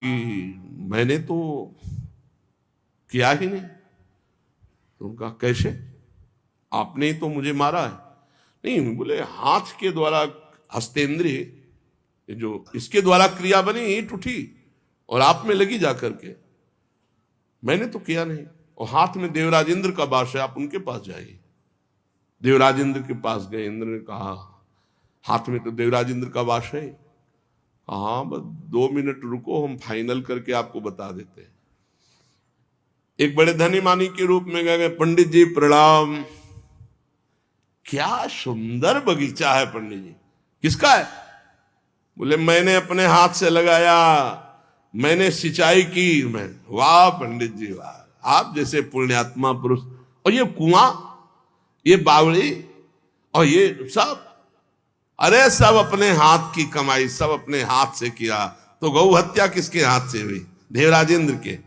कि मैंने तो किया ही नहीं। तो उनका कैसे, आपने ही तो मुझे मारा है। नहीं, बोले हाथ के द्वारा हस्तेंद्रिय जो इसके द्वारा क्रिया बनी ईंट उठी और आप में लगी जाकर के, मैंने तो किया नहीं। और हाथ में देवराजेंद्र का वास है, आप उनके पास जाइए। देवराजेंद्र के पास गए। इंद्र ने कहा हाथ में तो देवराजेंद्र का वास है। हाँ बस 2 मिनट रुको, हम फाइनल करके आपको बता देते हैं। एक बड़े धनी मानी के रूप में गए। पंडित जी प्रणाम। क्या सुंदर बगीचा है पंडित जी। किसका है? बोले मैंने अपने हाथ से लगाया, मैंने सिंचाई की। मैं, वाह पंडित जी वाह, आप जैसे पुण्यात्मा पुरुष। और ये कुआं, ये बावड़ी और ये सब, अरे सब अपने हाथ की कमाई, सब अपने हाथ से किया। तो गौ हत्या किसके हाथ से हुई? देवराजेंद्र के।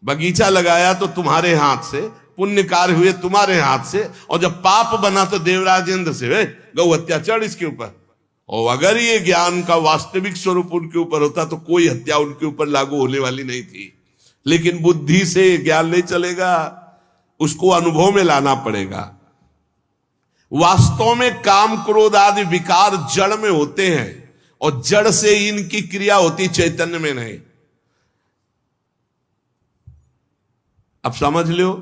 बगीचा लगाया तो तुम्हारे हाथ से, पुण्य कार्य हुए तुम्हारे हाथ से, और जब पाप बना तो देवराजेंद्र से गौ हत्या चढ़ इसके ऊपर। और अगर ये ज्ञान का वास्तविक स्वरूप उनके ऊपर होता तो कोई हत्या उनके ऊपर लागू होने वाली नहीं थी। लेकिन बुद्धि से ज्ञान नहीं चलेगा, उसको अनुभव में लाना पड़ेगा। वास्तव में काम क्रोध आदि विकार जड़ में होते हैं, और जड़ से इनकी क्रिया होती चैतन्य में नहीं। अब समझ लो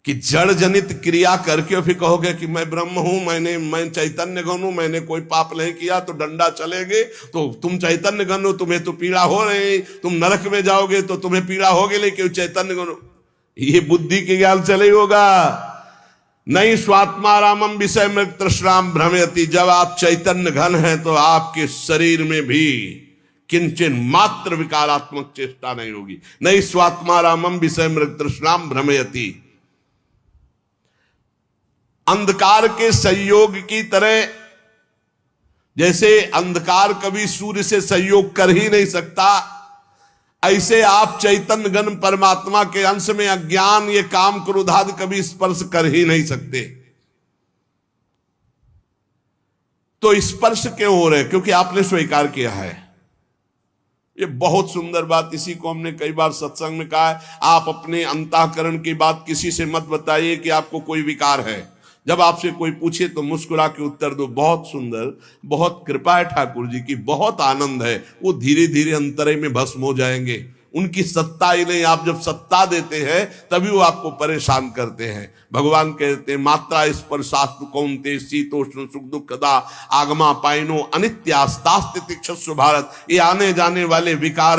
कि जड़ जनित क्रिया करके फिर कहोगे कि मैं ब्रह्म हूं, मैं चैतन्य घन हूं, मैंने कोई पाप नहीं किया तो डंडा चलेंगे, तो तुम चैतन्य घन हो, तुम्हें तो पीड़ा हो रही, तुम नरक में जाओगे तो तुम्हें पीड़ा होगी, लेकिन चैतन्य घन हो। ये बुद्धि के ज्ञान से नहीं होगा। नहीं, स्वात्मारामम विषय में तृष्णाम भ्रमयति। जब आप चैतन्य घन हैं तो आपके शरीर में भी किंचन मात्र विकारात्मक चेष्टा नहीं होगी। नहीं, स्वात्मारामम विषय में तृष्णाम भ्रमयति। अंधकार के संयोग की तरह, जैसे अंधकार कभी सूर्य से संयोग कर ही नहीं सकता, ऐसे आप चैतन्य घन परमात्मा के अंश में अज्ञान, ये काम क्रोध आदि कभी स्पर्श कर ही नहीं सकते। तो स्पर्श क्यों हो रहे? क्योंकि आपने स्वीकार किया है। ये बहुत सुंदर बात, इसी को हमने कई बार सत्संग में कहा है। आप अपने अंतःकरण की बात किसी से मत बताइए कि आपको कोई विकार है। जब आपसे कोई पूछे तो मुस्कुरा के उत्तर दो, बहुत सुंदर, बहुत कृपा है ठाकुर जी की, बहुत आनंद है। वो धीरे धीरे अंतरे में भस्म हो जाएंगे। उनकी सत्ता ही नहीं, आप जब सत्ता देते हैं तभी वो आपको परेशान करते हैं। भगवान कहते हैं मात्रा स्पर्शास्तु कौन्ते शीतोष्ण सुख दुखदा आगमा पाइनो अनित्यास्तास्ति तिक्षस्व भारत। ये आने जाने वाले विकार